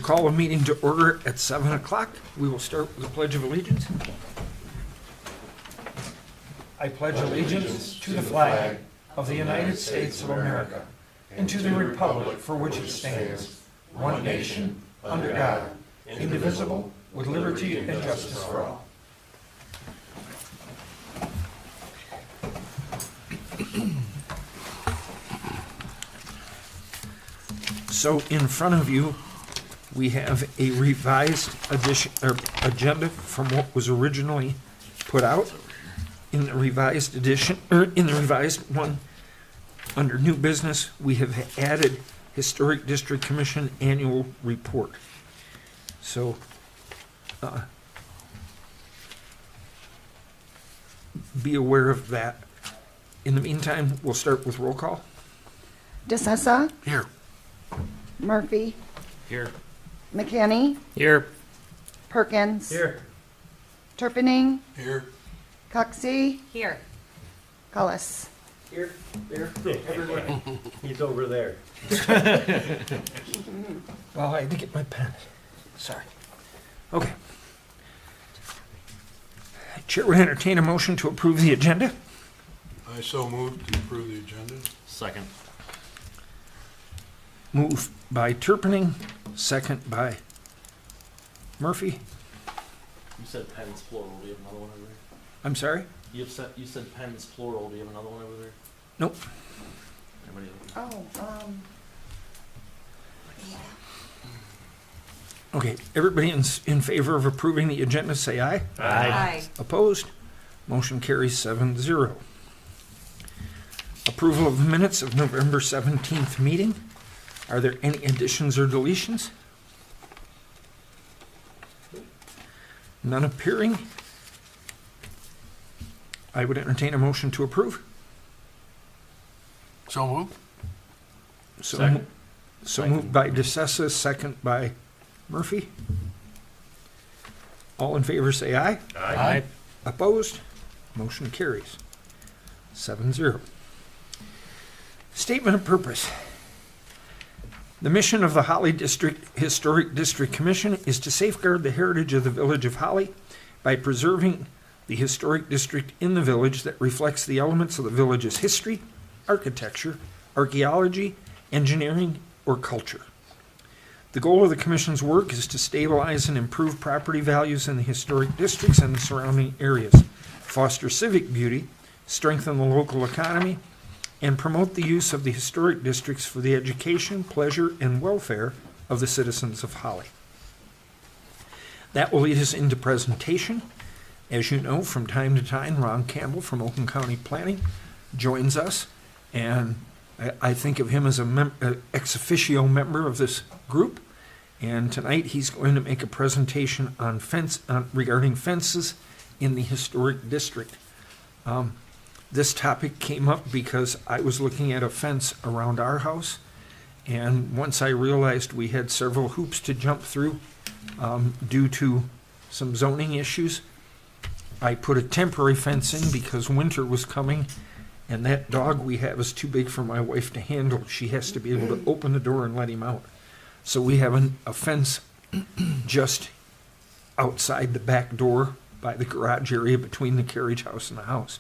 call a meeting to order at 7 o'clock. We will start with the Pledge of Allegiance. I pledge allegiance to the flag of the United States of America and to the republic for which it stands, one nation, under God, indivisible, with liberty and justice for all. So in front of you, we have a revised edition, or agenda from what was originally put out. In the revised edition, or in the revised one, under new business, we have added Historic District Commission Annual Report. So, be aware of that. In the meantime, we'll start with roll call. DeSessa, Here. Murphy, Here. McKinney, Here. Perkins, Here. Turpinning, Here. Coxey, Here. Cullis. Here. Here. Everybody. He's over there. Well, I had to get my pen. Sorry. Okay. Chair would entertain a motion to approve the agenda. I so moved to approve the agenda. Second. Move by Turpinning, second by Murphy. You said pens plural. Do you have another one over there? I'm sorry? You said pens plural. Do you have another one over there? Nope. Anybody else? Oh, Okay, everybody in favor of approving the agenda, say aye. Aye. Opposed? Motion carries 7-0. Approval of the minutes of November 17th meeting. Are there any additions or deletions? None appearing. I would entertain a motion to approve. So moved. So, Second. so moved by DeSessa, second by Murphy. All in favor say aye. Aye. Opposed? Motion carries 7-0. Statement of purpose. The mission of the Holly Historic District Commission is to safeguard the heritage of the village of Holly by preserving the historic district in the village that reflects the elements of the village's history, architecture, archaeology, engineering, or culture. The goal of the Commission's work is to stabilize and improve property values in the historic districts and the surrounding areas, foster civic beauty, strengthen the local economy, and promote the use of the historic districts for the education, pleasure, and welfare of the citizens of Holly. That will lead us into presentation. As you know, from time to time, Ron Campbell from Oakland County Planning joins us, and I think of him as a ex officio member of this group. And tonight he's going to make a presentation on regarding fences in the historic district. This topic came up because I was looking at a fence around our house, and once I realized we had several hoops to jump through due to some zoning issues, I put a temporary fence in because winter was coming, and that dog we have is too big for my wife to handle. She has to be able to open the door and let him out. So we have a fence just outside the back door by the garage area between the carriage house and the house.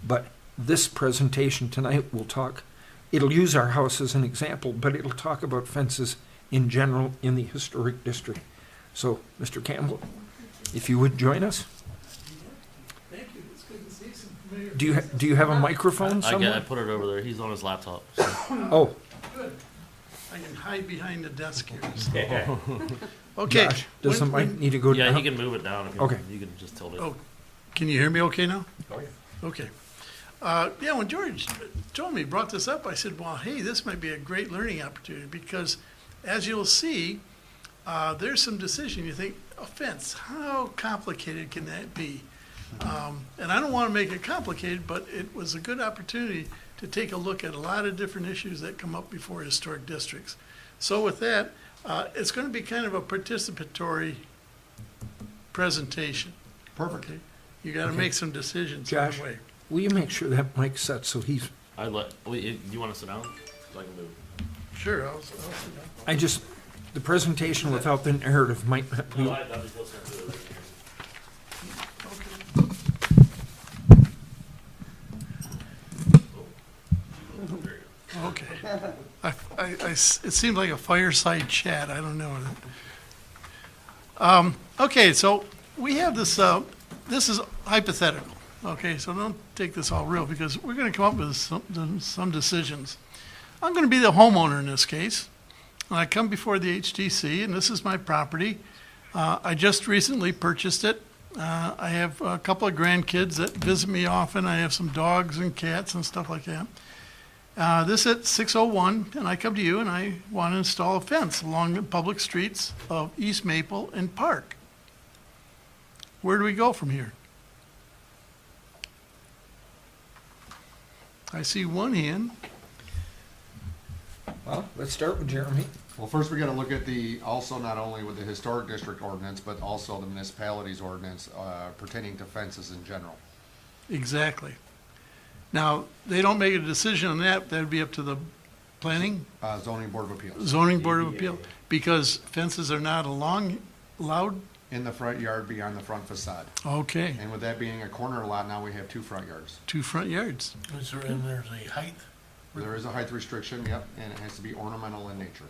But this presentation tonight it'll use our house as an example, but it'll talk about fences in general in the historic district. So, Mr. Campbell, if you would join us. Thank you. It's good to see some familiar. Do you have a microphone I somewhere? put it over there. He's on his laptop. So. Oh, Good. I can hide behind the desk here. So. Okay. Josh, does the mic need to go Yeah, down? he can move it down. If you, Okay. You can just tilt it. Oh, can you hear me okay now? Oh, yeah. Okay. Yeah, when George told me, brought this up, I said, well, hey, this might be a great learning opportunity because as you'll see, there's some decision. You think, a fence, how complicated can that be? And I don't want to make it complicated, but it was a good opportunity to take a look at a lot of different issues that come up before historic districts. So with that, it's going to be kind of a participatory presentation. Perfect. Okay? You got to make some decisions on Josh. the way. Will you make sure that mic's set so he's, You want to sit down? So I can move. Sure, I'll sit down. I just, The presentation without the narrative might not be. No, I was listening to it right here. Okay. It seemed like a fireside chat, I don't know. Okay, so we have this, this is hypothetical, okay? So don't take this all real, because we're gonna come up with some decisions. I'm gonna be the homeowner in this case, and I come before the HTC, and this is my property. I just recently purchased it. I have a couple of grandkids that visit me often. I have some dogs and cats and stuff like that. This at 601, and I come to you and I want to install a fence along the public streets of East Maple and Park. Where do we go from here? I see one hand. Well, let's start with Jeremy. Well, first we gotta look at also not only with the historic district ordinance, but also the municipalities ordinance pertaining to fences in general. Exactly. Now, they don't make a decision on that. That'd be up to the planning, Zoning Board of Appeals. zoning board of appeal, because fences are not allowed. In the front yard beyond the front facade. Okay, And with that being a corner lot, now we have 2 front yards. 2 front yards. Is there, and there's a height? There is a height restriction, yep, and it has to be ornamental in nature.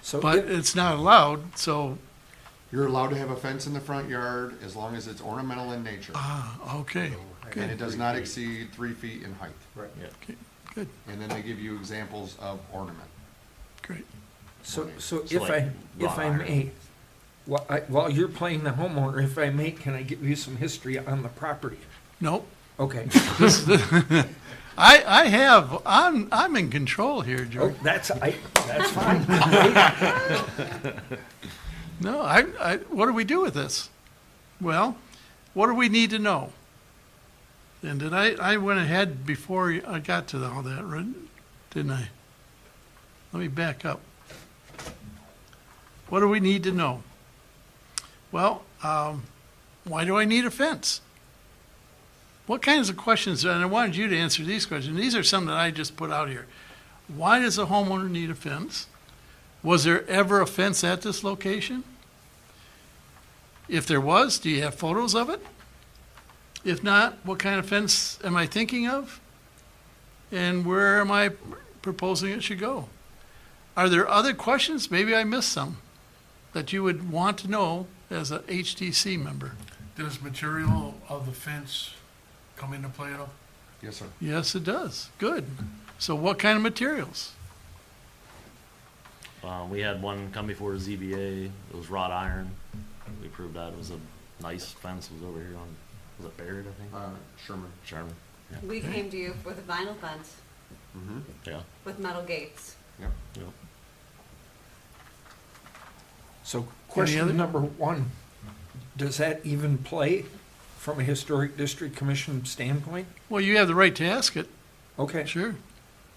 So But if- it's not allowed, so, You're allowed to have a fence in the front yard as long as it's ornamental in nature. okay, And it does not exceed 3 feet in height. good, And then they give you examples of ornament. great. so So if like if I wrought may, while you're playing the homeowner, if I may, can I give you some history on the property? Nope. Okay. I'm in control here, Oh, George. that's fine. No, what do we do with this? Well, what do we need to know? And I went ahead before I got to all that, right? Didn't I? Let me back up. What do we need to know? Well, why do I need a fence? What kinds of questions, and I wanted you to answer these questions. These are some that I just put out here. Why does a homeowner need a fence? Was there ever a fence at this location? If there was, do you have photos of it? If not, what kind of fence am I thinking of? And where am I proposing it should go? Are there other questions, maybe I missed some, that you would want to know as a HTC member? Does material of the fence come into play at all? Yes, sir. Yes, it does. Good. So what kind of materials? We had one come before ZBA, it was wrought iron. We proved that, it was a nice fence, it was over here on, was it Barrett, I think? Sherman. Sherman, We came to you with a vinyl fence Mm-hmm. yeah. with metal gates. Yep. Yep. So other- question number 1, does that even play from a historic district commission standpoint? Well, you have the right to ask it. Okay. Sure,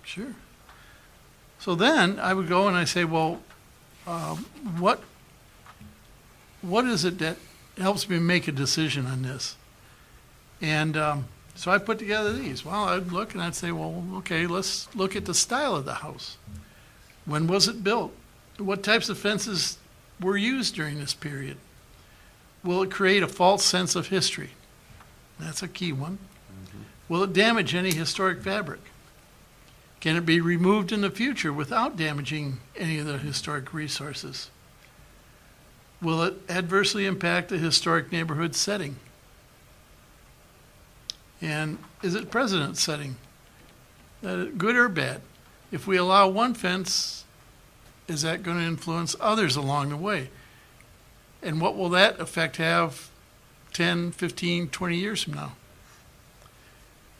sure. So then I would go and I say, well, what is it that helps me make a decision on this? And so I put together these. Well, I'd look and I'd say, well, okay, let's look at the style of the house. When was it built? What types of fences were used during this period? Will it create a false sense of history? That's a key one. Will it damage any historic fabric? Can it be removed in the future without damaging any of the historic resources? Will it adversely impact the historic neighborhood setting? And is it precedent setting? Good or bad? If we allow one fence, is that going to influence others along the way? And what will that effect have 10, 15, 20 years from now?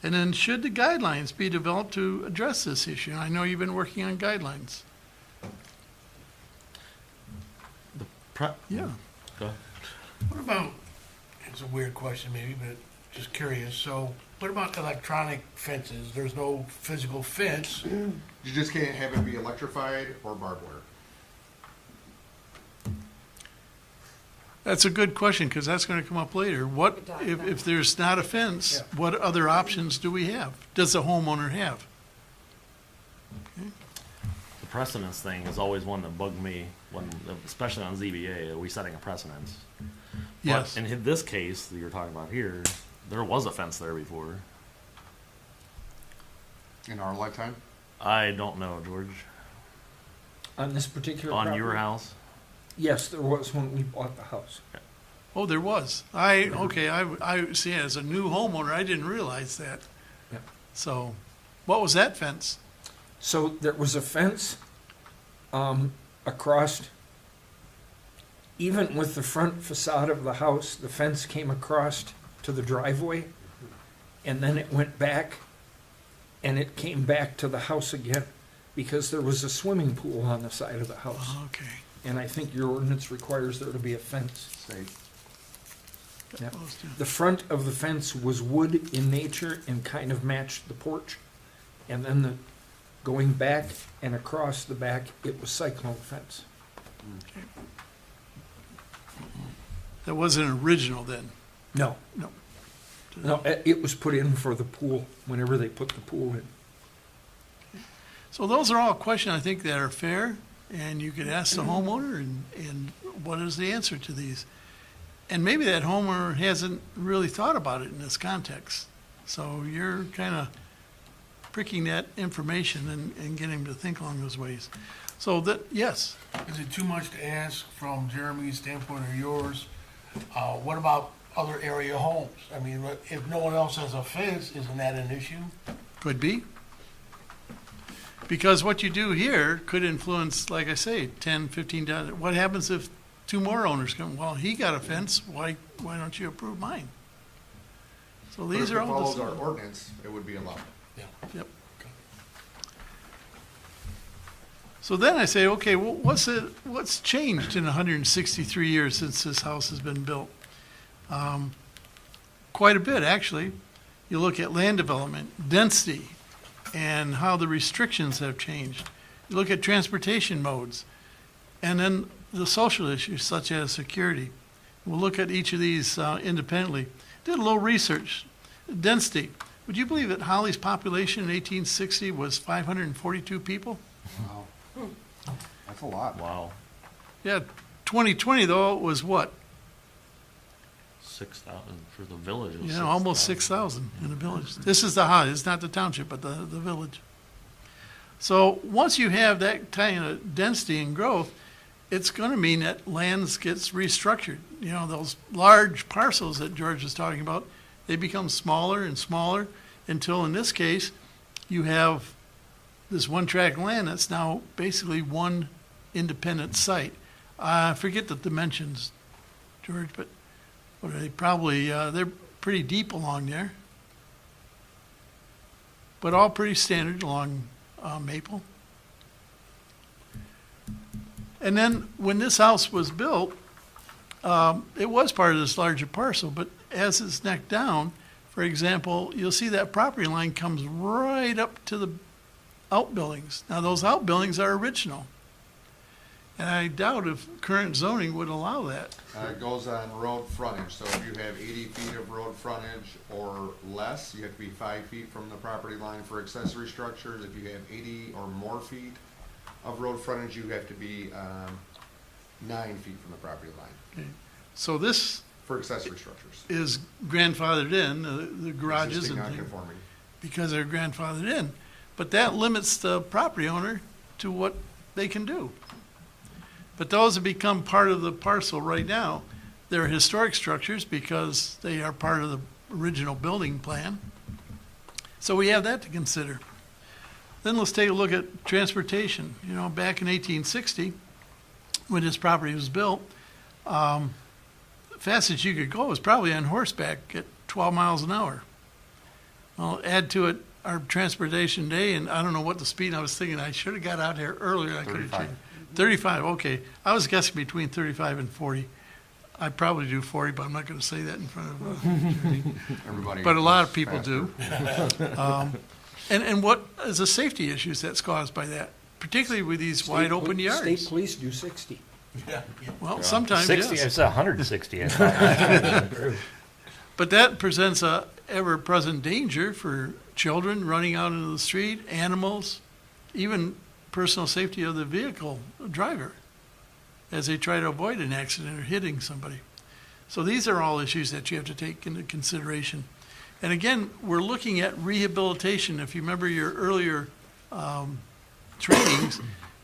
And then should the guidelines be developed to address this issue? I know you've been working on guidelines. Yeah. Go ahead. What about, it's a weird question maybe, but just curious. So what about electronic fences? There's no physical fence. You just can't have it be electrified or barbed wire. That's a good question, because that's going to come up later. What, Good talk, if Ben. there's not a fence, what other options do we have? Does the homeowner have? precedence thing is always one that bugged me, when, especially on ZBA, are we setting a precedence? Yes. But in this case that you're talking about here, there was a fence there before. In our lifetime? I don't know, George. On this particular On property? your house? Yes, there was when we bought the house. Oh, there was. I see, as a new homeowner, I didn't realize that. Yeah. So, what was that fence? So there was a fence across, even with the front facade of the house, the fence came across to the driveway, and then it went back, and it came back to the house again, because there was a swimming pool on the side of the house. Okay. And I think your ordinance requires there to be a fence. State. Yep. Those two. The front of the fence was wood in nature and kind of matched the porch. And then going back and across the back, it was cyclone fence. That wasn't original then? No. No. No, it was put in for the pool, whenever they put the pool in. So those are all questions I think that are fair, and you could ask the homeowner, and what is the answer to these? And maybe that homeowner hasn't really thought about it in this context. So you're kind of pricking that information and getting him to think along those ways. So that, yes, Is it too much to ask from Jeremy's standpoint or yours? What about other area homes? I mean, if no one else has a fence, isn't that an issue? could be. Because what you do here could influence, like I say, 10, 15, what happens if two more owners come? Well, he got a fence, why don't you approve mine? So these are all But if it follows the. our ordinance, it would be allowed. Yep. So then I say, okay, well, what's changed in 163 years since this house has been built? Quite a bit, actually. You look at land development, density, and how the restrictions have changed. You look at transportation modes, and then the social issues such as security. We'll look at each of these independently. Did a little research. Density. Would you believe that Holly's population in 1860 was 542 people? Wow. That's a lot. Wow. Yeah, 2020 though, it was what? 6,000 for the village. it was Yeah, almost 6,000 in the village. This is the Holly, it's not the township, but the village. So once you have that kind of density and growth, it's going to mean that lands gets restructured. You know, those large parcels that George was talking about, they become smaller and smaller until in this case, you have this one tract land that's now basically one independent site. Forget the dimensions, George, but what are they? Probably, they're pretty deep along there. But all pretty standard along Maple. And then when this house was built, it was part of this larger parcel, but as it's necked down, for example, you'll see that property line comes right up to the outbuildings. Now, those outbuildings are original. And I doubt if current zoning would allow that. It goes on road frontage, so if you have 80 feet of road frontage or less, you have to be 5 feet from the property line for accessory structures. If you have 80 or more feet of road frontage, you have to be 9 feet from the property line So this for accessory structures. is grandfathered in, the garages Existing and things, non-conforming. because they're grandfathered in. But that limits the property owner to what they can do. But those have become part of the parcel right now. They're historic structures because they are part of the original building plan. So we have that to consider. Then let's take a look at transportation. You know, back in 1860, when this property was built, the fastest you could go was probably on horseback at 12 miles an hour. Well, add to it our transportation day, and I don't know what the speed, I was thinking I should have got out here earlier. I could have 35. changed. 35, okay. I was guessing between 35 and 40. I'd probably do 40, but I'm not going to say that in front of Judy. Everybody. But a lot of goes people faster. do. And what is the safety issues that's caused by that, particularly with these wide open State yards? police do 60. Well, sometimes, 60, yes. it's 160. I thought. But that presents a ever-present danger for children running out into the street, animals, even personal safety of the vehicle driver as they try to avoid an accident or hitting somebody. So these are all issues that you have to take into consideration. And again, we're looking at rehabilitation. If you remember your earlier trainings,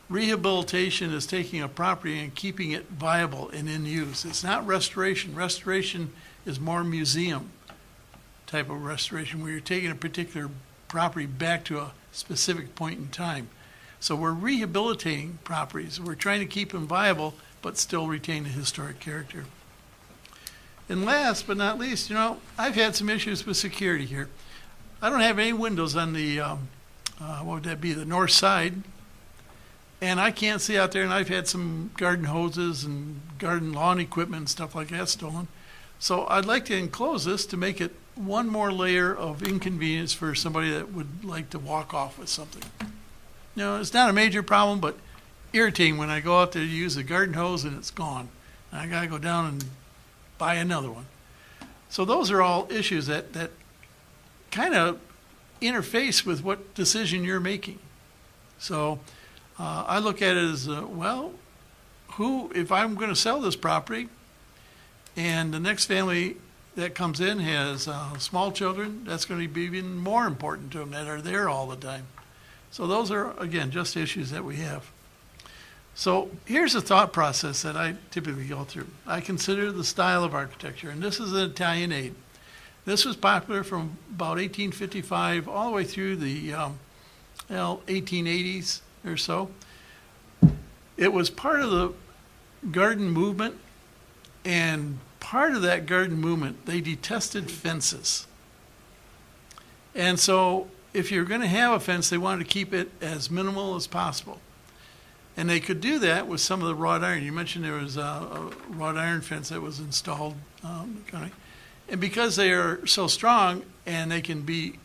rehabilitation is taking a property and keeping it viable and in use. It's not restoration. Restoration is more museum type of restoration where you're taking a particular property back to a specific point in time. So we're rehabilitating properties. We're trying to keep them viable but still retain the historic character. And last but not least, I've had some issues with security here. I don't have any windows on the, what would that be, the north side. And I can't see out there, and I've had some garden hoses and garden lawn equipment and stuff like that stolen. So I'd like to enclose this to make it one more layer of inconvenience for somebody that would like to walk off with something. It's not a major problem, but irritating when I go out there to use a garden hose and it's gone. And I gotta go down and buy another one. So those are all issues that kind of interface with what decision you're making. So I look at it as, if I'm going to sell this property and the next family that comes in has small children, that's going to be even more important to them that are there all the time. So those are, again, just issues that we have. So here's a thought process that I typically go through. I consider the style of architecture, and this is an Italianate. This was popular from about 1855 all the way through the 1880s or so. It was part of the garden movement, and part of that garden movement, they detested fences. And so if you're going to have a fence, they wanted to keep it as minimal as possible. And they could do that with some of the wrought iron. You mentioned there was a wrought iron fence that was installed. And because they are so strong and they can be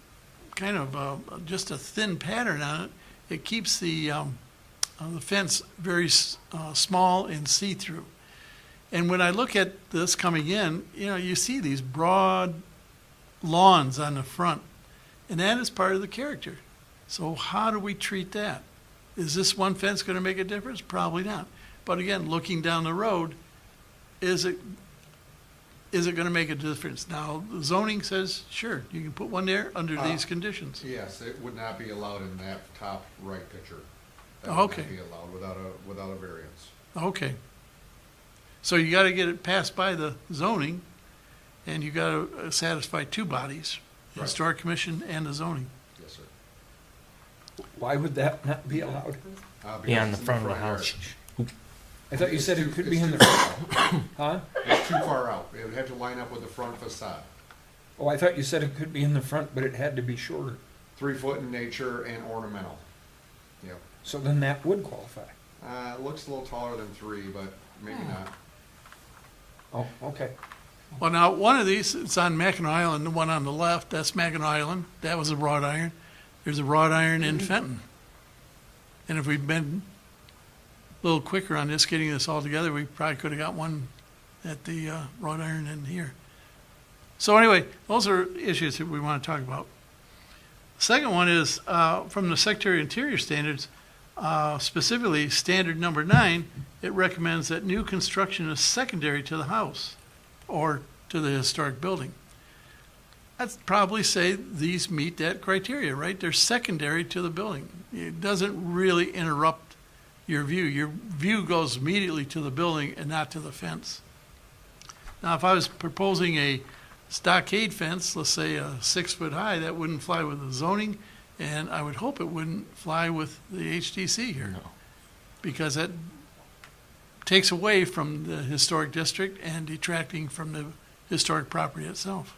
kind of just a thin pattern on it, it keeps the fence very small and see-through. And when I look at this coming in, you see these broad lawns on the front, and that is part of the character. So how do we treat that? Is this one fence going to make a difference? Probably not. But again, looking down the road, is it going to make a difference? Now, the zoning says, sure, you can put one there under these conditions. Yes, it would not be allowed in that top right picture. That Oh, would okay. not be allowed without a variance. Okay. So you got to get it passed by the zoning, and you got to satisfy two bodies, the Right. Historic Commission and the zoning. Yes, sir. Why would that not be allowed? Because Be on the it's in front of the yard. house. I thought you said it could be in the It's front. Huh? It's too far out. It would have to line up with the front facade. Oh, I thought you said it could be in the front, but it had to be shorter. 3 foot in nature and ornamental. Yep. So then that would qualify. It looks a little taller than 3, but maybe not. Oh, okay. Well, now, one of these, it's on Mackinac Island, the one on the left, that's Mackinac Island. That was a wrought iron. There's a wrought iron in Fenton. And if we'd been a little quicker on this, getting this all together, we probably could have got one at the wrought iron in here. So anyway, those are issues that we want to talk about. The second one is from the Secretary of Interior Standards, specifically standard number 9, it recommends that new construction is secondary to the house or to the historic building. I'd probably say these meet that criteria, right? They're secondary to the building. It doesn't really interrupt your view. Your view goes immediately to the building and not to the fence. Now, if I was proposing a stockade fence, let's say 6 foot high, that wouldn't fly with the zoning, and I would hope it wouldn't fly with the HDC here. No. Because that takes away from the historic district and detracting from the historic property itself.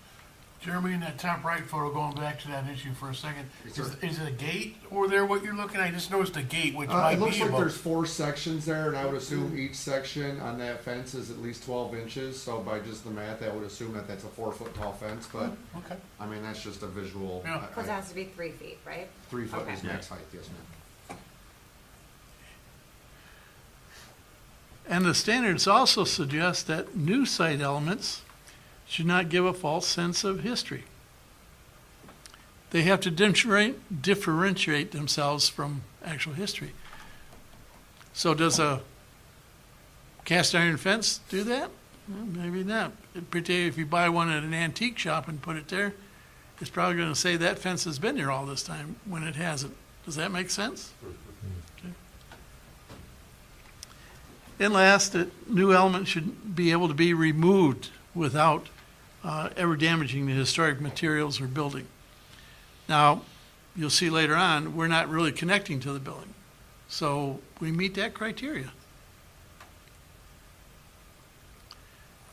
Jeremy, in that top right photo, going back to that issue for a second, Yes, sir. is it a gate over there what you're looking at? I just noticed a gate, which It might looks be like about. there's 4 sections there, and I would assume each section on that fence is at least 12 inches. So by just the math, I would assume that that's a 4 foot tall fence. But Okay. I mean, that's just a visual. Yeah. Because it has to be 3 feet, right? 3 foot Okay. is max height. Yes, ma'am. And the standards also suggest that new site elements should not give a false sense of history. They have to differentiate themselves from actual history. So does a cast iron fence do that? Well, maybe not. Particularly if you buy one at an antique shop and put it there, it's probably going to say that fence has been there all this time when it hasn't. Does that make sense? Okay. And last, a new element should be able to be removed without ever damaging the historic materials or building. Now, you'll see later on, we're not really connecting to the building. So we meet that criteria.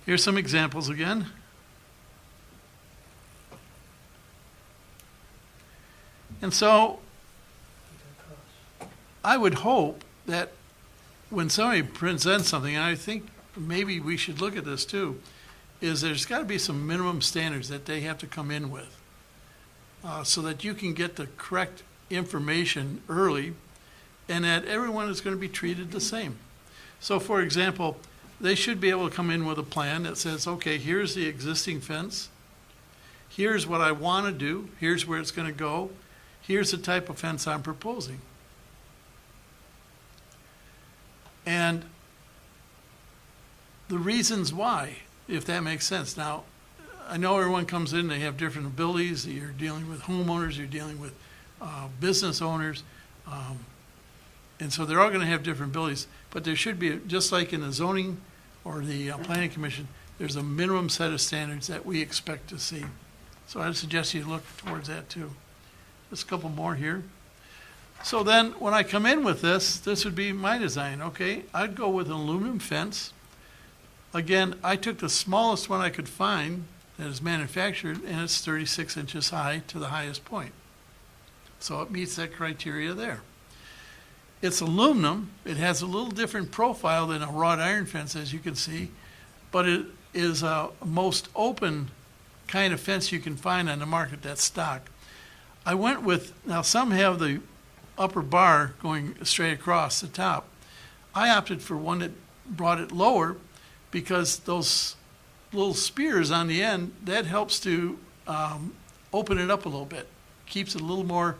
Here's some examples again. And so I would hope that when somebody presents something, and I think maybe we should look at this too, is there's got to be some minimum standards that they have to come in with so that you can get the correct information early and that everyone is going to be treated the same. So for example, they should be able to come in with a plan that says, okay, here's the existing fence. Here's what I want to do. Here's where it's going to go. Here's the type of fence I'm proposing. And the reasons why, if that makes sense. Now, I know everyone comes in, they have different abilities. You're dealing with homeowners, you're dealing with business owners. And so they're all going to have different abilities. But there should be, just like in the zoning or the planning commission, there's a minimum set of standards that we expect to see. So I'd suggest you look towards that too. Just a couple more here. So then when I come in with this would be my design, okay? I'd go with an aluminum fence. Again, I took the smallest one I could find that is manufactured, and it's 36 inches high to the highest point. So it meets that criteria there. It's aluminum. It has a little different profile than a wrought iron fence, as you can see, but it is a most open kind of fence you can find on the market that's stock. I went with, now some have the upper bar going straight across the top. I opted for one that brought it lower because those little spears on the end, that helps to open it up a little bit. Keeps it a little more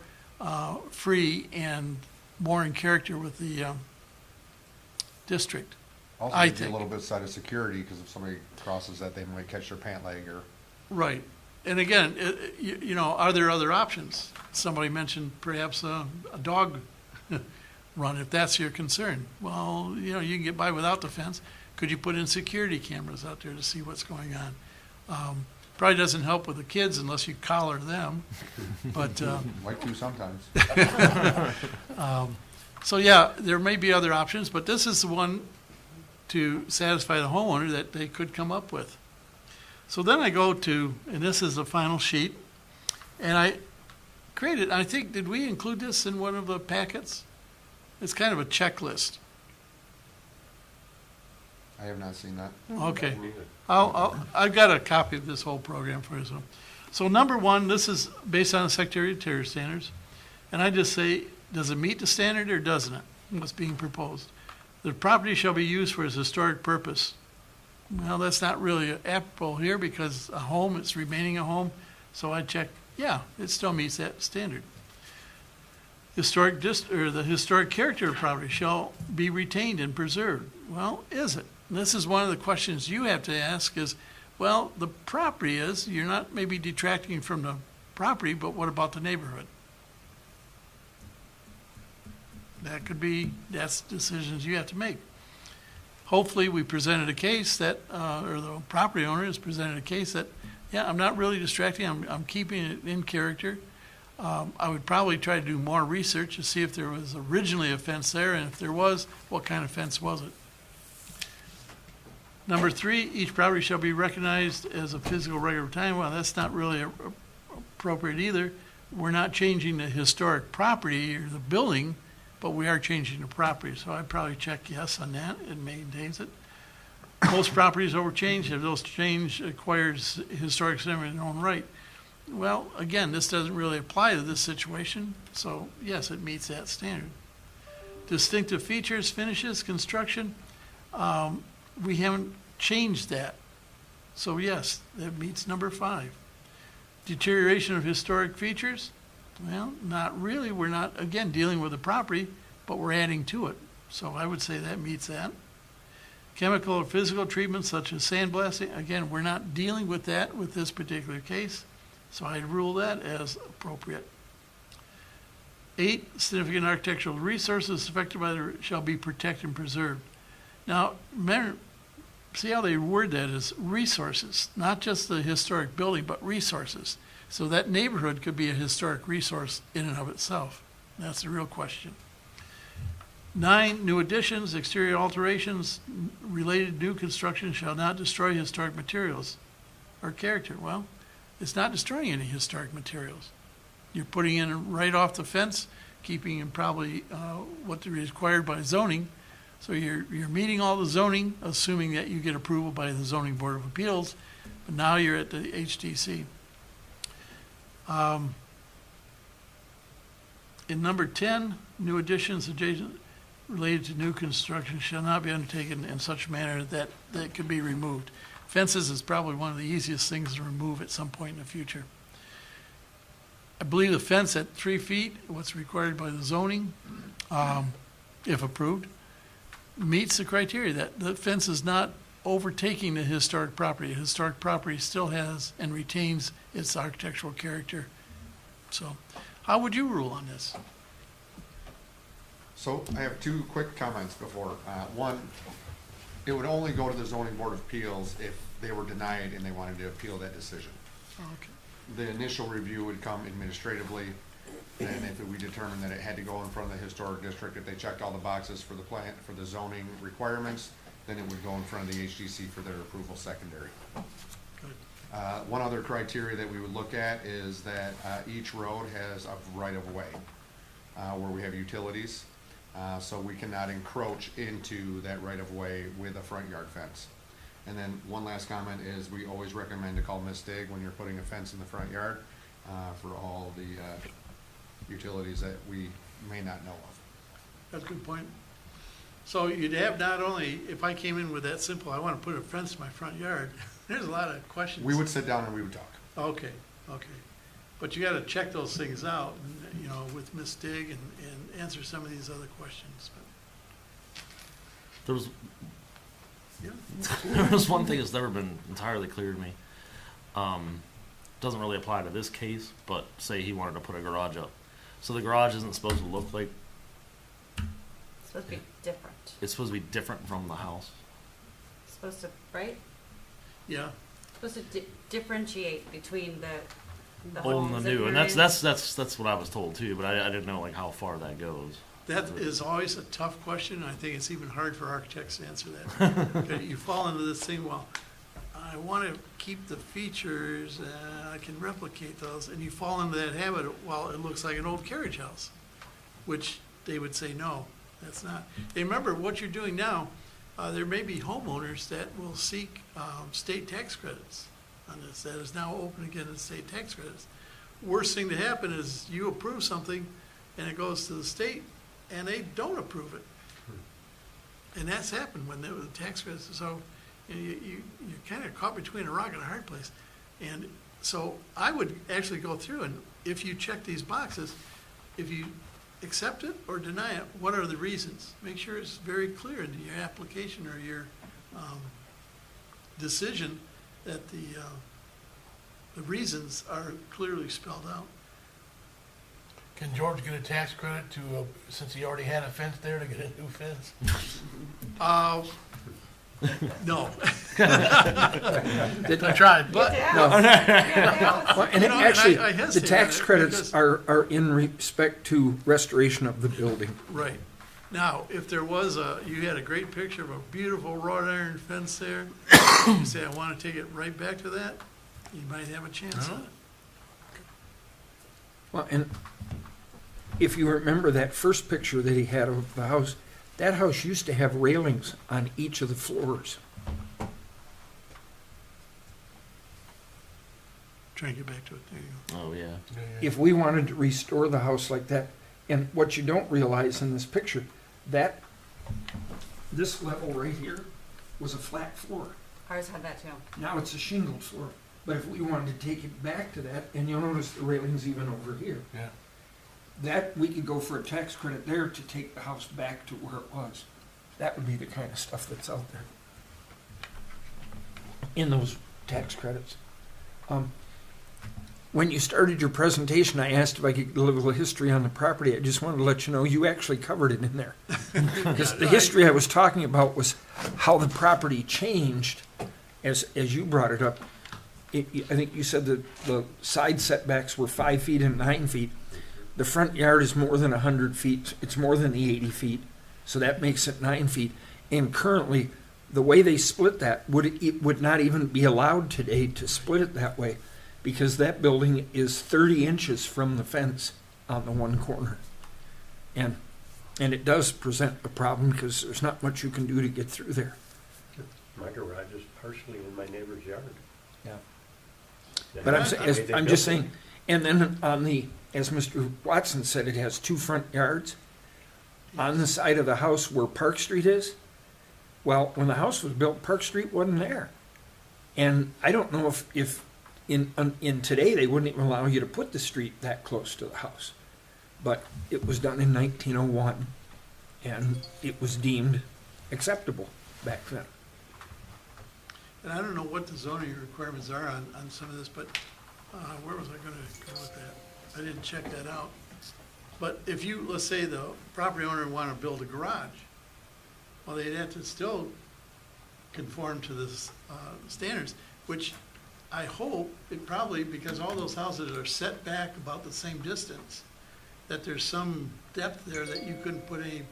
free and more in character with the district. Also I gives you a think. little bit side of security, because if somebody crosses that, they might catch their pant leg or. Right. And again, you know, are there other options? Somebody mentioned perhaps a dog run, if that's your concern. Well, you know, you can get by without the fence. Could you put in security cameras out there to see what's going on? Probably doesn't help with the kids unless you collar them, but. Like to sometimes. So yeah, there may be other options, but this is the one to satisfy the homeowner that they could come up with. So then I go to, and this is the final sheet, and I created, I think, did we include this in one of the packets? It's kind of a checklist. I have not seen that. Okay. I've got a copy of this whole program for you. So number one, this is based on the Secretary of Interior standards. And I just say, does it meet the standard or doesn't it? What's being proposed? The property shall be used for its historic purpose. Well, that's not really applicable here because a home, it's remaining a home. So I check, yeah, it still meets that standard. The historic character of property shall be retained and preserved. Well, is it? And this is one of the questions you have to ask is, well, the property is, you're not maybe detracting from the property, but what about the neighborhood? That could be, that's decisions you have to make. Hopefully we presented a case that, or the property owner has presented a case that, yeah, I'm not really distracting, I'm keeping it in character. I would probably try to do more research to see if there was originally a fence there, and if there was, what kind of fence was it? Number three, each property shall be recognized as a physical record of time. Well, that's not really appropriate either. We're not changing the historic property or the building, but we are changing the property. So I'd probably check yes on that. It maintains it. Most properties overchanged. If those change acquires historic sentiment in their own right. Well, again, this doesn't really apply to this situation. So yes, it meets that standard. Distinctive features, finishes, construction. We haven't changed that. So yes, that meets number 5. Deterioration of historic features? Well, not really. We're not, again, dealing with the property, but we're adding to it. So I would say that meets that. Chemical or physical treatments such as sandblasting, again, we're not dealing with that with this particular case, so I'd rule that as appropriate. 8, significant architectural resources affected by the, shall be protected and preserved. Now, remember, see how they word that as resources, not just the historic building, but resources. So that neighborhood could be a historic resource in and of itself. That's the real question. 9, new additions, exterior alterations, related new construction shall not destroy historic materials or character. Well, it's not destroying any historic materials. You're putting in right off the fence, keeping in probably what is required by zoning. So you're meeting all the zoning, assuming that you get approval by the Zoning Board of Appeals, but now you're at the HDC. In number 10, new additions adjacent related to new construction shall not be undertaken in such manner that could be removed. Fences is probably one of the easiest things to remove at some point in the future. I believe the fence at 3 feet, what's required by the zoning, if approved, meets the criteria that the fence is not overtaking the historic property. The historic property still has and retains its architectural character. So, how would you rule on this? So I have 2 quick comments before. One, it would only go to the zoning board of appeals if they were denied and they wanted to appeal that decision. Okay. The initial review would come administratively, and if we determined that it had to go in front of the historic district, if they checked all the boxes for the plan, for the zoning requirements, then it would go in front of the HDC for their approval secondary. One other criteria that we would look at is that each road has a right-of-way where we have utilities, so we cannot encroach into that right-of-way with a front yard fence. And then one last comment is we always recommend to call Ms. Stig when you're putting a fence in the front yard for all the utilities that we may not know of. That's a good point. So you'd have not only, if I came in with that simple, I want to put a fence in my front yard, there's a lot of questions. We would sit down and we would talk. Okay. But you got to check those things out, and, with Ms. Stig and answer some of these other questions. There was, Yeah. there was one thing that's never been entirely clear to me. Doesn't really apply to this case, but say he wanted to put a garage up. So the garage isn't supposed to look like, It's supposed to be different. it's supposed to be different from the house. It's supposed to, right? Yeah. It's supposed to differentiate between the Old homes and the that new, you're and in. that's what I was told too, but I didn't know like how far that goes. That is always a tough question. I think it's even hard for architects to answer that. Okay, you fall into this thing, well, I want to keep the features, I can replicate those, and you fall into that habit, well, it looks like an old carriage house, which they would say, no, that's not. Hey, remember, what you're doing now, there may be homeowners that will seek state tax credits on this. That is now open again in state tax credits. Worst thing to happen is you approve something, and it goes to the state, and they don't approve it. And that's happened when there was tax credits. So you're kind of caught between a rock and a hard place. And so I would actually go through, and if you check these boxes, if you accept it or deny it, what are the reasons? Make sure it's very clear in your application or your decision that the reasons are clearly spelled out. Can George get a tax credit to, since he already had a fence there, to get a new fence? No. I tried, but. Well, and You know, actually, and I the hesitate tax on it credits because- are in respect to restoration of the building. Right. Now, if there was you had a great picture of a beautiful wrought iron fence there, you say, I want to take it right back to that, you might have a chance on it. Well, and if you remember that first picture that he had of the house, that house used to have railings on each of the floors. Try and get back to it. There you go. Oh yeah. If we wanted to restore the house like that, and what you don't realize in this picture, that this level right here was a flat floor. Ours had that too. Now it's a shingled floor. But if we wanted to take it back to that, and you'll notice the railings even over here. Yeah. that, we could go for a tax credit there to take the house back to where it was. That would be the kind of stuff that's out there in those tax credits. When you started your presentation, I asked if I could get a little history on the property. I just wanted to let you know you actually covered it in there. Because the history I was talking about was how the property changed as you brought it up. I think you said that the side setbacks were 5 feet and 9 feet. The front yard is more than 100 feet. It's more than the 80 feet. So that makes it 9 feet. And currently, the way they split that, it would not even be allowed today to split it that way, because that building is 30 inches from the fence on the one corner. And it does present a problem because there's not much you can do to get through there. My garage is partially in my neighbor's yard. Yeah. Yeah. But They I'm built just it. saying, and then on the, as Mr. Watson said, it has 2 front yards. On the side of the house where Park Street is, well, when the house was built, Park Street wasn't there. And I don't know if in today, they wouldn't even allow you to put the street that close to the house. But it was done in 1901, and it was deemed acceptable back then. And I don't know what the zoning requirements are on some of this, but where was I gonna go with that? I didn't check that out. But if you, let's say the property owner wanted to build a garage, well, they'd have to still conform to the standards, which I hope it probably, because all those houses are set back about the same distance, that there's some depth there that you couldn't put any,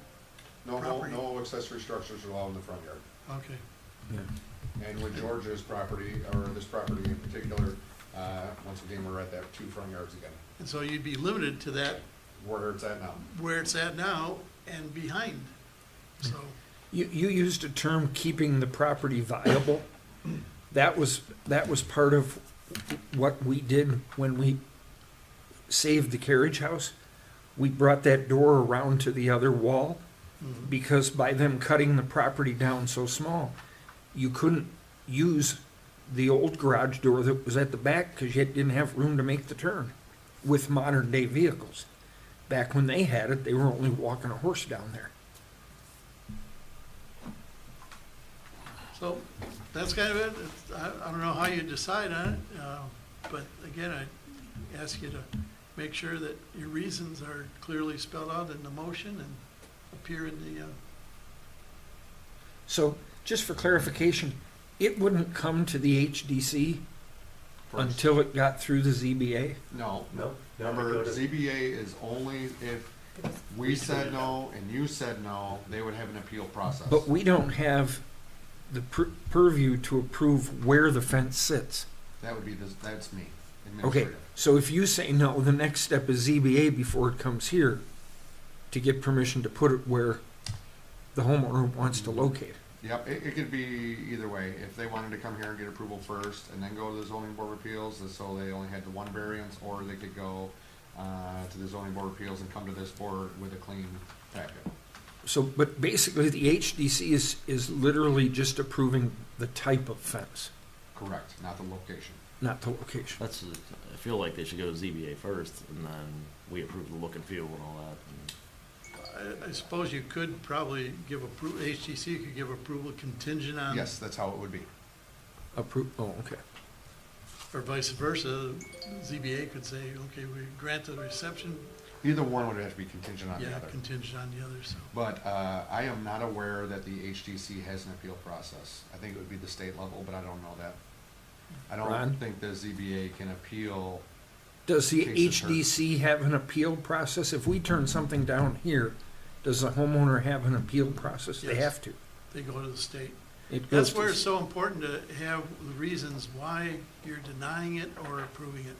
Property. No accessory structures are allowed in the front yard. okay. Yeah. And with George's property, or this property in particular, once again, we're at that 2 front yards again, And so you'd be limited to that, where it's at now. where it's at now and behind, so. You used a term, keeping the property viable. That was part of what we did when we saved the carriage house. We brought that door around to the other wall, because by them cutting the property down so small, you couldn't use the old garage door that was at the back because you didn't have room to make the turn with modern day vehicles. Back when they had it, they were only walking a horse down there. So that's kind of it. I don't know how you decide on it, but again, I ask you to make sure that your reasons are clearly spelled out in the motion and appear in the, So, just for clarification, it wouldn't come to the HDC First. until it got through the ZBA? No. No. Remember, ZBA is only if we said no and you said no, they would have an appeal process. But we don't have the purview to approve where the fence sits. That would be, that's me, Okay, administrative. so if you say no, the next step is ZBA before it comes here to get permission to put it where the homeowner wants to locate it. Yep, it could be either way. If they wanted to come here and get approval first and then go to the zoning board of appeals, so they only had the one variance, or they could go to the zoning board of appeals and come to this board with a clean packet. So, but basically, the HDC is literally just approving the type of fence, Correct, not the location. not the location. That's, I feel like they should go to ZBA first, and then we approve the look and feel and all that. I suppose you could probably give approval, HTC could give approval contingent on. Yes, that's how it would be. Oh, okay. Or vice versa, ZBA could say, okay, we grant the reception, Either one would have to be contingent on the yeah, other. contingent on the other, so. But I am not aware that the HDC has an appeal process. I think it would be the state level, but I don't know that. I Ron? don't think the ZBA can appeal. Does the Cases heard. HDC have an appeal process? If we turn something down here, does the homeowner have an appeal process? They Yes. have to. They go to the state. It goes That's to where it's so important to have the reasons why you're denying it or approving it.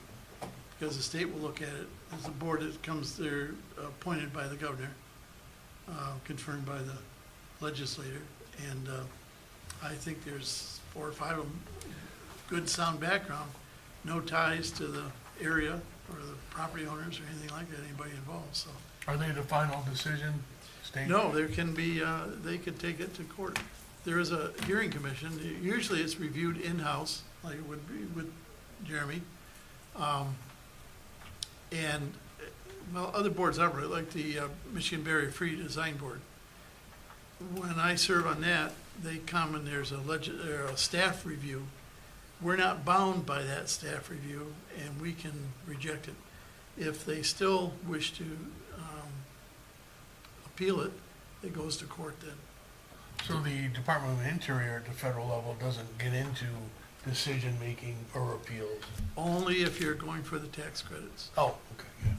Because the state will look at it as a board that comes there, appointed by the governor, confirmed by the legislator. And I think there's 4 or 5 of them, good sound background, no ties to the area or the property owners or anything like that, anybody involved, so. Are they the final decision, state? No, there can be, they could take it to court. There is a hearing commission. Usually it's reviewed in-house, like it would be with Jeremy. And well, other boards operate, like the Michigan Barrier Free Design Board. When I serve on that, they come and there's or a staff review. We're not bound by that staff review, and we can reject it. If they still wish to appeal it, it goes to court then. So the Department of Interior at the federal level doesn't get into decision-making or appeals? Only if you're going for the tax credits. Oh, okay,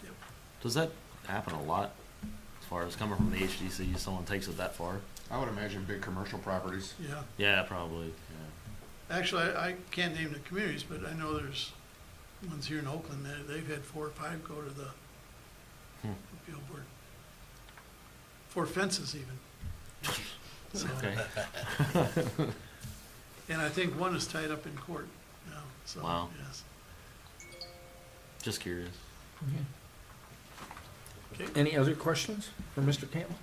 yeah. Does that happen a lot? As far as coming from the HDC, someone takes it that far? I would imagine big commercial properties. Yeah. Yeah, probably, yeah. Actually, I can't name the communities, but I know there's ones here in Oakland that they've had 4 or 5 go to the appeal board. For fences even. So, Okay. and I think one is tied up in court now, so, Wow. yes. Just curious. Okay. Any other questions for Mr. Campbell?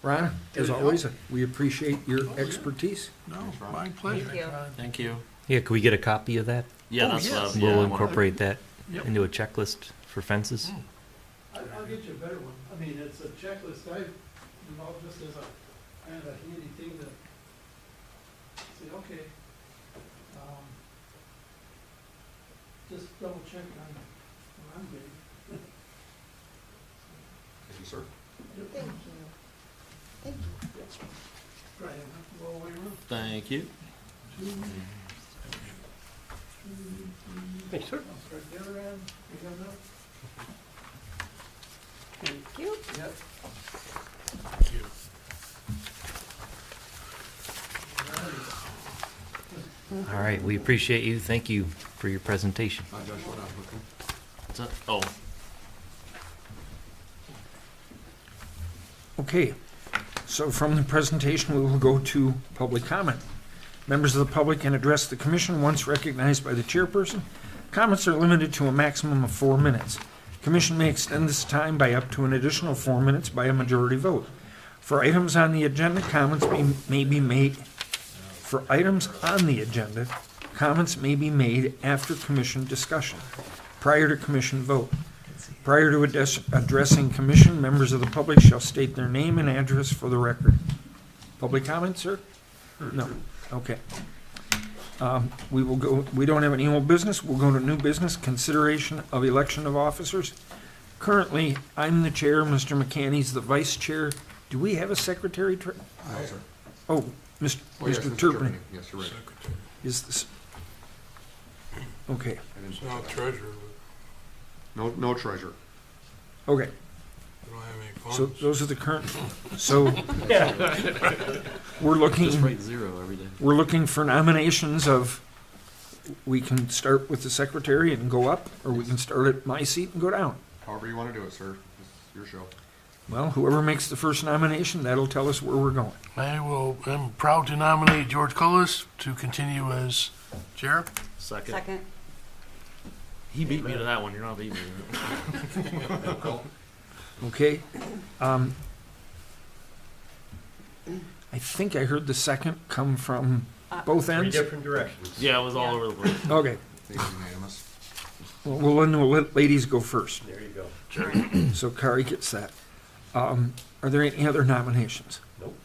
Ron, Did as it always, help? we appreciate your Oh, yeah. expertise. No, Thanks, Ron. my pleasure. Thank you. Thank you. Yeah, can we get a copy of that? Yeah, Oh, that's yes. what I- yeah, I We'll wanna- incorporate that Yep. into a checklist for fences. I'll get you a better one. I mean, it's a checklist I've developed just as a kind of a handy thing to say, okay, just double check on what I'm getting. Thank you, sir. Thank you. Thank you. Try and have to go all the way around. Thank you. Thanks, sir. I'll start the other end. We got enough? Thank you. Yep. Thank you. All right, we appreciate you. Thank you for your presentation. Josh, what I'm looking. What's that? Oh, Okay, so from the presentation, we will go to public comment. Members of the public can address the commission once recognized by the chairperson. Comments are limited to a maximum of 4 minutes. Commission may extend this time by up to an additional 4 minutes by a majority vote. For items on the agenda, comments may be made. For items on the agenda, comments may be made after commission discussion, prior to commission vote. Prior to addressing commission, members of the public shall state their name and address for the record. Public comment, sir? No, okay. We don't have any old business, we'll go to new business, consideration of election of officers. Currently, I'm the chair, Mr. McCanny's the vice chair. Do we have a secretary? No, sir. Oh, Mr. Oh, yes, Mr. Mr. Turpin Yes, you're right. is this. Okay, I didn't It's put not that. treasurer, No treasure. okay, but we don't have any so funds. those are the current, so we're just looking, write 0 every day. we're looking for nominations of, we can start with the secretary and go up, or we can start at my seat and go down. However you want to do it, sir. It's your show. Well, whoever makes the first nomination, that'll tell us where we're going. I'm proud to nominate George Cullis to continue as chair. Second. Second. He beat me to that one. You're not beating me. Okay? I think I heard the second come from both 3 ends. different directions. Yeah, it was all over the place. Okay, It's unanimous. well, we'll let ladies go first. There you go. So Kari gets that. Are there any other nominations? Nope.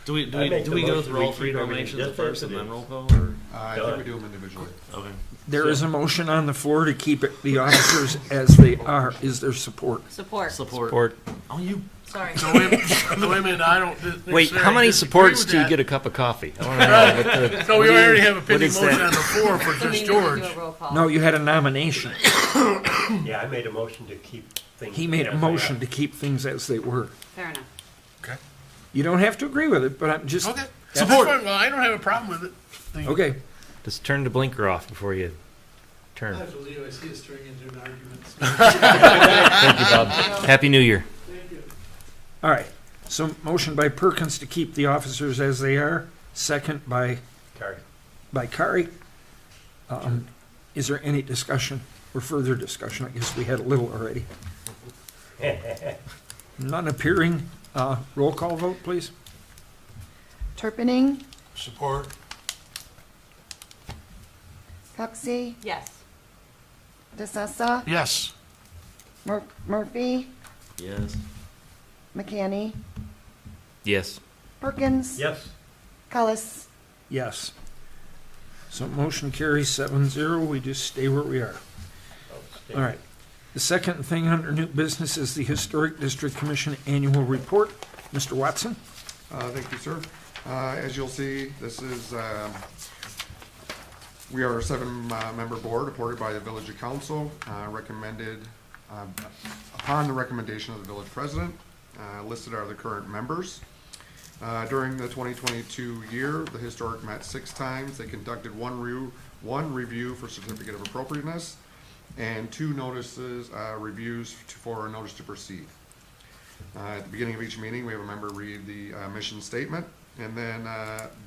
Do we I make the go motion through we all 3 keep everything nominations just at first as and it then is. roll call? Or? I think we do them individually. Okay. There is a motion on the floor to keep the officers as they are. Is there support? Support. Support. Support. Oh, you. Sorry. So wait a minute, I don't Wait, necessarily how many disagree supports with do you that. get a cup of coffee? I want to know what the. So we already have a pending is motion that? on the floor for So we just need to George. do a roll call. No, you had a nomination. Yeah, I made a motion to keep things. He made as a they motion are. to keep things as they were. Fair enough. Okay. You don't have to agree with it, but I'm just. Okay. That's Support. fine. Well, I don't have a problem with it. Okay, Just turn the blinker off before you turn. I believe I see us turning into an argument. Thank you, Bob. Happy New Year. Thank you. all right. So motion by Perkins to keep the officers as they are, second by Carry. Kari. Is there any discussion or further discussion? I guess we had a little already. None appearing. Roll call vote, please. Turpinning, Support. Huxley, Yes. DeSessa, Yes. Murphy, Yes. McCanny, Yes. Perkins, Yes. Collis. Yes. So motion carries 7-0. We just stay where we are. All right. The second thing under new business is the Historic District Commission Annual Report. Mr. Watson? Thank you, sir. As you'll see, this is, we are a seven-member board appointed by the village council, recommended, upon the recommendation of the village president. Listed are the current members. During the 2022 year, the historic met 6 times. They conducted one review for certificate of appropriateness and 2 notices, reviews for a notice to proceed. At the beginning of each meeting, we have a member read the mission statement, and then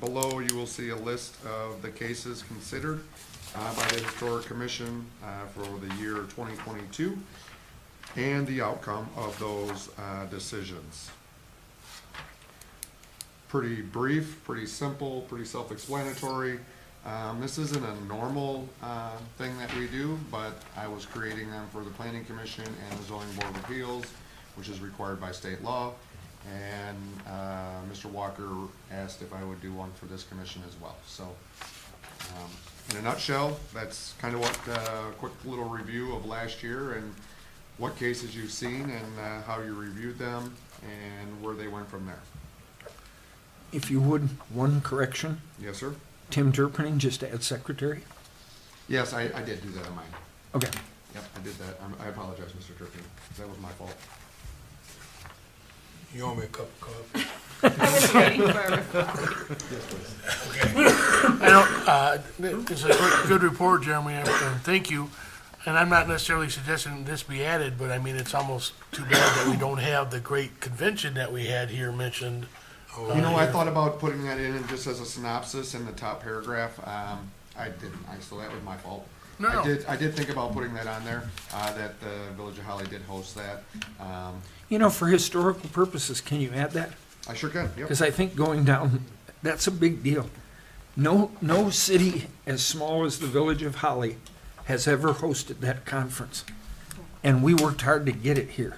below you will see a list of the cases considered by the Historic Commission for the year 2022 and the outcome of those decisions. Pretty brief, pretty simple, pretty self-explanatory. This isn't a normal thing that we do, but I was creating them for the Planning Commission and the Zoning Board of Appeals, which is required by state law. And Mr. Walker asked if I would do one for this commission as well. So in a nutshell, that's kind of what quick little review of last year and what cases you've seen and how you reviewed them and where they went from there. If you would, one correction. Yes, sir? Tim Turpinning just add secretary. Yes, I did do that on mine. Okay. Yep, I did that. I apologize, Mr. Turpin. That was my fault. You owe me a cup of coffee. I was waiting for a reply. I don't, it's a good report, Jeremy, and thank you. And I'm not necessarily suggesting this be added, but I mean, it's almost too bad that we don't have the great convention that we had here mentioned. You know, I thought about putting that in just as a synopsis in the top paragraph. I didn't, so that was my fault. No. I did think about putting that on there, that the Village of Holly did host that. You know, for historical purposes, can you add that? I sure can, yep. Because I think going down, that's a big deal. No city as small as the Village of Holly has ever hosted that conference. And we worked hard to get it here.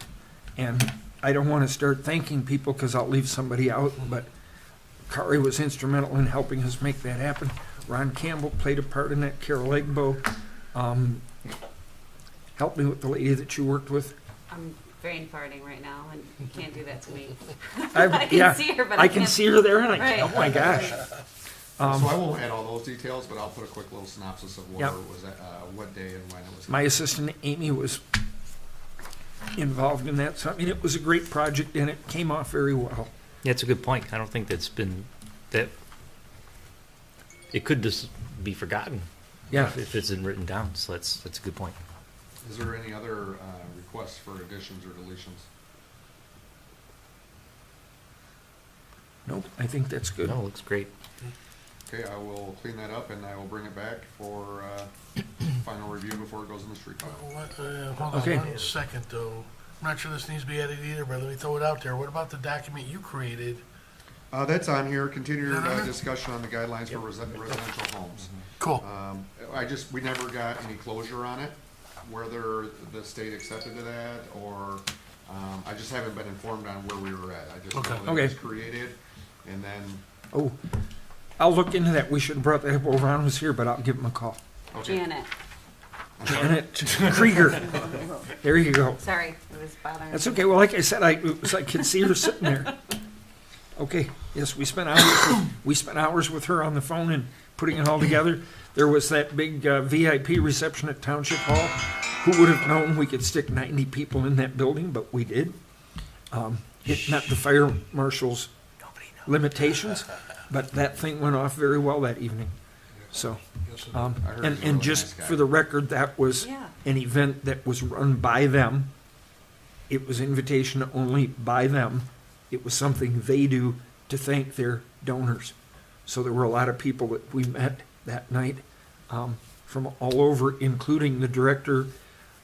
And I don't want to start thanking people because I'll leave somebody out, but Kari was instrumental in helping us make that happen. Ron Campbell played a part in that, Carol Egbo. Helped me with the lady that you worked with. I'm brain farting right now, and you can't do that to me. I I can see her, but I I can can't- see her there, and Right. oh my gosh. So I won't add all those details, but I'll put a quick little synopsis of where Yep. it was at, what day and when it was. My assistant Amy was involved in that, so I mean, it was a great project, and it came off very well. That's a good point. I don't think that it could just be forgotten. Yeah. If it's written down, so that's a good point. Is there any other requests for additions or deletions? Nope, I think that's good. No, it looks great. Okay, I will clean that up and I will bring it back for final review before it goes in the street file. Hold Okay. on 1 second, though. I'm not sure this needs to be added either, but let me throw it out there. What about the document you created? That's on here, continued discussion on the guidelines for residential homes. Cool. We never got any closure on it, whether the state accepted to that or, I just haven't been informed on where we were at. I just know Okay. that it Okay. was created and then, Oh, I'll look into that. We should have brought that up while Ron was here, but I'll give him a call. okay. Janet, Janet Krieger. There you go. sorry, it was bothering me. That's okay. Well, like I said, I could see her sitting there. Okay, yes, we spent hours with her on the phone and putting it all together. There was that big VIP reception at Township Hall. Who would have known we could stick 90 people in that building, but we did. It met the fire marshal's limitations, but that thing went off very well that evening. So, I heard he was a and really just nice guy. for the record, that was Yeah. an event that was run by them. It was invitation only by them. It was something they do to thank their donors. So there were a lot of people that we met that night from all over, including the director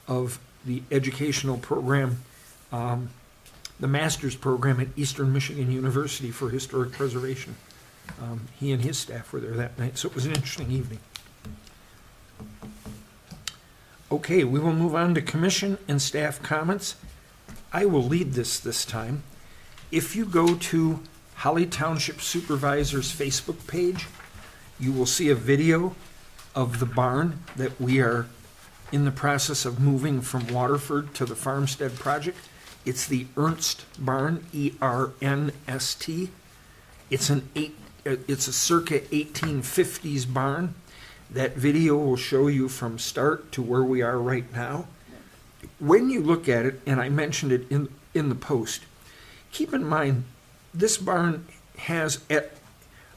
of the educational program, the master's program at Eastern Michigan University for Historic Preservation. He and his staff were there that night, so it was an interesting evening. Okay, we will move on to commission and staff comments. I will lead this time. If you go to Holly Township Supervisor's Facebook page, you will see a video of the barn that we are in the process of moving from Waterford to the Farmstead project. It's the Ernst barn, E-R-N-S-T. It's a circa 1850s barn. That video will show you from start to where we are right now. When you look at it, and I mentioned it in the post, keep in mind this barn has,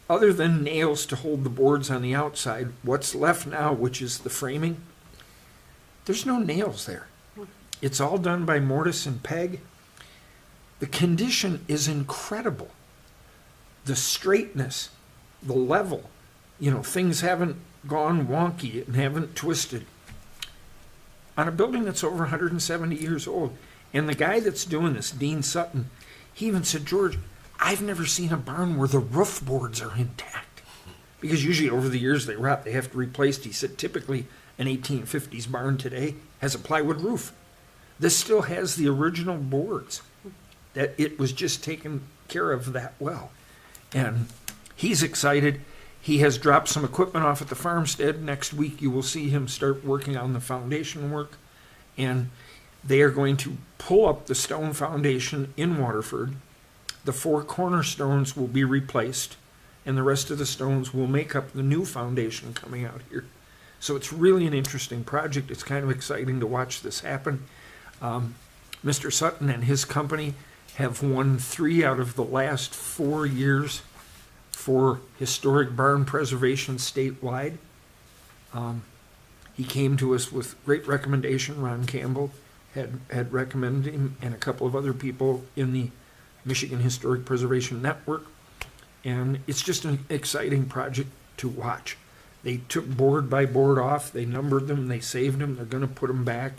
other than nails to hold the boards on the outside, what's left now, which is the framing, there's no nails there. It's all done by mortise and peg. The condition is incredible. The straightness, the level, things haven't gone wonky and haven't twisted. On a building that's over 170 years old. And the guy that's doing this, Dean Sutton, he even said, George, I've never seen a barn where the roof boards are intact. Because usually over the years they rot, they have to replace. He said typically an 1850s barn today has a plywood roof. This still has the original boards. That it was just taken care of that well. And he's excited. He has dropped some equipment off at the farmstead. Next week you will see him start working on the foundation work. And they are going to pull up the stone foundation in Waterford. The 4 cornerstones will be replaced, and the rest of the stones will make up the new foundation coming out here. So it's really an interesting project. It's kind of exciting to watch this happen. Mr. Sutton and his company have won 3 out of the last 4 years for historic barn preservation statewide. He came to us with great recommendation. Ron Campbell had recommended him, and a couple of other people in the Michigan Historic Preservation Network. And it's just an exciting project to watch. They took board by board off, they numbered them, they saved them, they're going to put them back.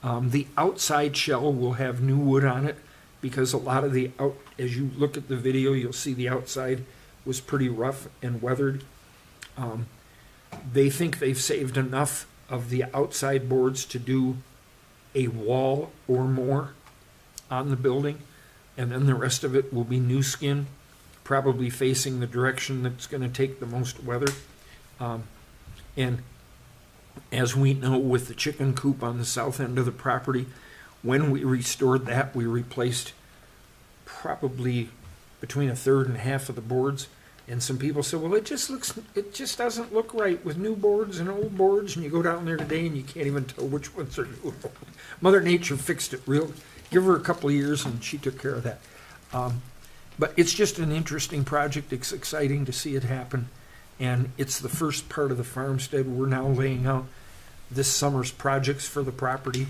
The outside shell will have new wood on it because a lot of as you look at the video, you'll see the outside was pretty rough and weathered. They think they've saved enough of the outside boards to do a wall or more on the building, and then the rest of it will be new skin, probably facing the direction that's going to take the most weather. And as we know, with the chicken coop on the south end of the property, when we restored that, we replaced probably between 1/3 and half of the boards. And some people said, well, it just doesn't look right with new boards and old boards. And you go down there today and you can't even tell which ones are new. Mother Nature fixed it real. Give her a couple of years and she took care of that. But it's just an interesting project. It's exciting to see it happen. And it's the first part of the farmstead. We're now laying out this summer's projects for the property.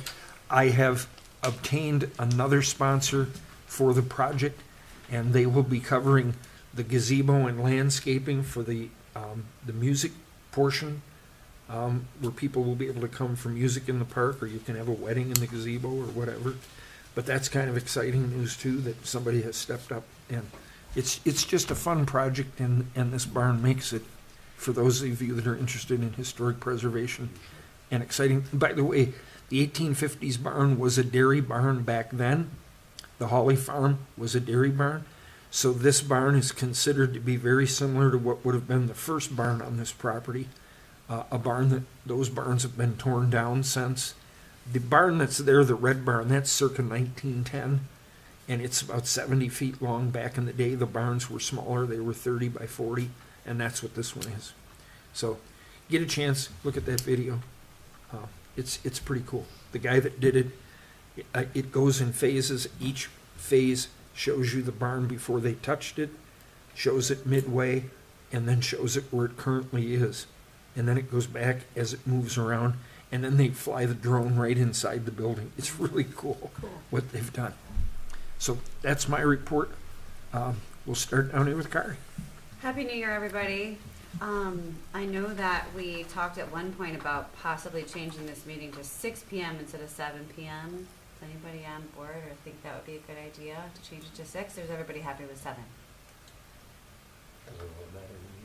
I have obtained another sponsor for the project, and they will be covering the gazebo and landscaping for the music portion, where people will be able to come for music in the park, or you can have a wedding in the gazebo or whatever. But that's kind of exciting news too, that somebody has stepped up, and it's just a fun project, and this barn makes it for those of you that are interested in historic preservation and exciting. By the way, the 1850s barn was a dairy barn back then. The Hawley farm was a dairy barn. So this barn is considered to be very similar to what would have been the first barn on this property. A barn that those barns have been torn down since. The barn that's there, the red barn, that's circa 1910. And it's about 70 feet long. Back in the day, the barns were smaller. They were 30 by 40. And that's what this one is. So get a chance, look at that video. It's pretty cool. The guy that did it goes in phases. Each phase shows you the barn before they touched it, shows it midway, and then shows it where it currently is. And then it goes back as it moves around, and then they fly the drone right inside the building. It's really cool what they've done. So that's my report. We'll start down here with Kari. Happy New Year, everybody. I know that we talked at one point about possibly changing this meeting to 6 p.m. instead of 7 p.m. Is anybody on board or think that would be a good idea to change it to 6, or is everybody happy with 7?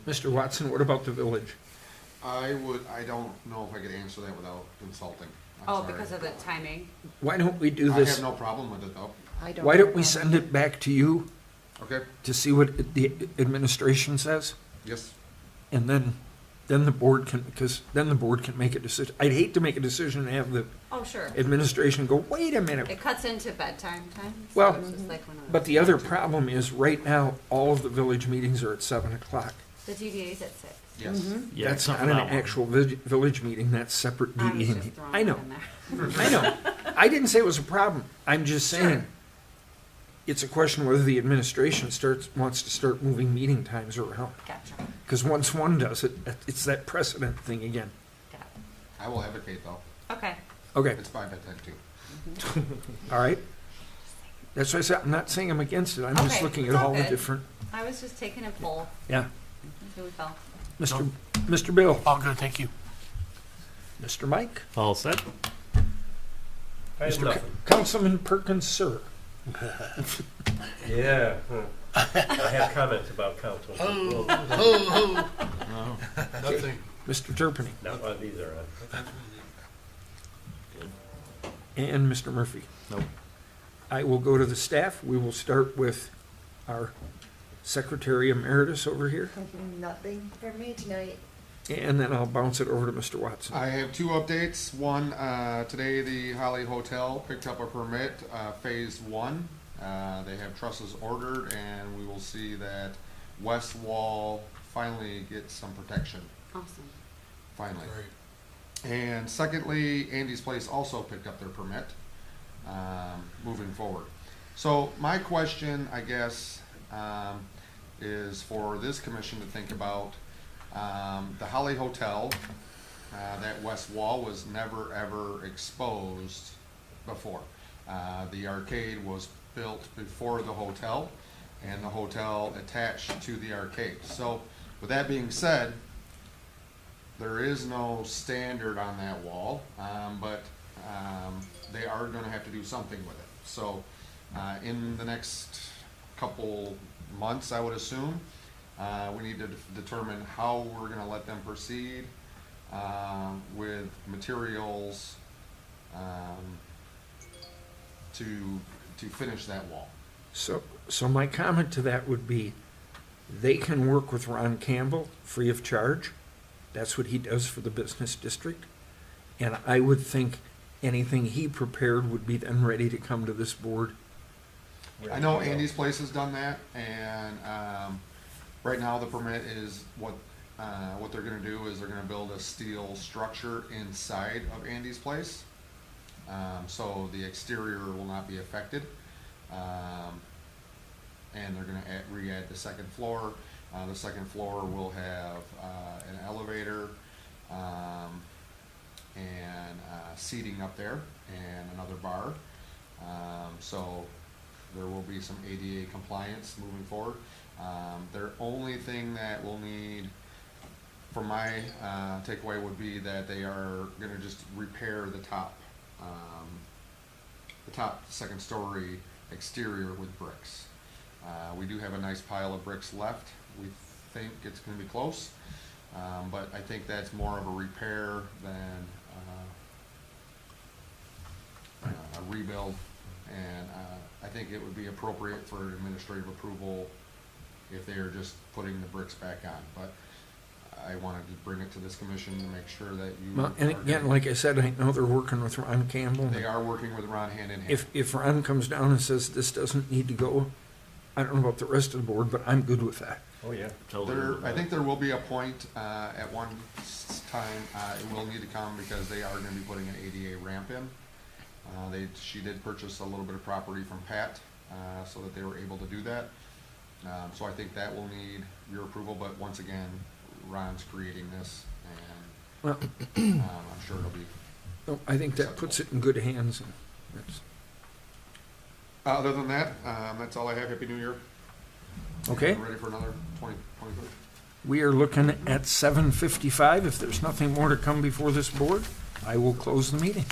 Mr. Watson, what about the village? I don't know if I could answer that without consulting. Oh, sorry. because of the timing. Why don't we do I this? have no problem with it though. I don't. Why have don't we a send problem. it back to you Okay, to see what the administration says? yes, And then the board can, because then the board can make a decision. I'd hate to make a decision and have the Oh, sure. administration go, wait a minute. It cuts into bedtime time. So Well, it's just like one of But those. the other problem is, right now, all of the village meetings are at 7:00. The DDA's at 6. yes. Yeah, That's except not for an that one. actual village meeting, that's separate I was DDA. just meeting. throwing I it know, in there. I know. I didn't say it was a problem. I'm just saying, it's a question whether the administration wants to start moving meeting times around. Gotcha. Because once one does it, it's that precedent thing again. Got it. I will advocate though. Okay. Okay, It's fine at that too. all right. That's why I said, I'm not saying I'm against it, I'm just Okay, looking it's at all all the good. different, I was just taking a poll. yeah. See what we felt. Mr. Bill, All good, thank you. Mr. Mike, All set? I have Mr. nothing. Councilman Perkins, sir. Yeah. I have comments about council. Nothing. Mr. Turpinning, Not while these are on. and Mr. Murphy. Nope. I will go to the staff. We will start with our Secretary Emeritus over here, Nothing for me tonight. and then I'll bounce it over to Mr. Watson. I have two updates. One, today the Holly Hotel picked up a permit, phase one. They have trusses ordered and we will see that west wall finally gets some protection, Awesome. finally. And secondly, Andy's Place also picked up their permit, moving forward. So my question, I guess, is for this commission to think about. The Holly Hotel, that west wall was never ever exposed before. The arcade was built before the hotel, and the hotel attached to the arcade. So with that being said, there is no standard on that wall, but they are gonna have to do something with it. So in the next couple months, I would assume, we need to determine how we're gonna let them proceed with materials to finish that wall. So my comment to that would be, they can work with Ron Campbell free of charge. That's what he does for the business district. And I would think anything he prepared would be then ready to come to this board. I know Andy's Place has done that, and right now the permit is what they're gonna do is they're gonna build a steel structure inside of Andy's Place. So the exterior will not be affected. And they're gonna re-add the second floor. The second floor will have an elevator and seating up there and another bar. So there will be some ADA compliance moving forward. Their only thing that we'll need, from my takeaway, would be that they are gonna just repair the top second story exterior with bricks. We do have a nice pile of bricks left. We think it's gonna be close, but I think that's more of a repair than a rebuild. And I think it would be appropriate for administrative approval if they are just putting the bricks back on. But I wanted to bring it to this commission to make sure that you. Well, and are again, gonna- like I said, I know they're working with Ron Campbell. They are working with Ron hand in hand. If Ron comes down and says this doesn't need to go, I don't know about the rest of the board, but I'm good with that. Oh, yeah. Totally There, agree with I that. think there will be a point, at one time, it will need to come because they are gonna be putting an ADA ramp in. She did purchase a little bit of property from Pat, so that they were able to do that. So I think that will need your approval, but once again, Ron's creating this, Well, and, I'm sure it'll be. no, I think that puts it in good hands. And that's, Other than that, that's all I have. Happy New Year. okay, Ready for another 2023? we are looking at 7:55. If there's nothing more to come before this board, I will close the meeting.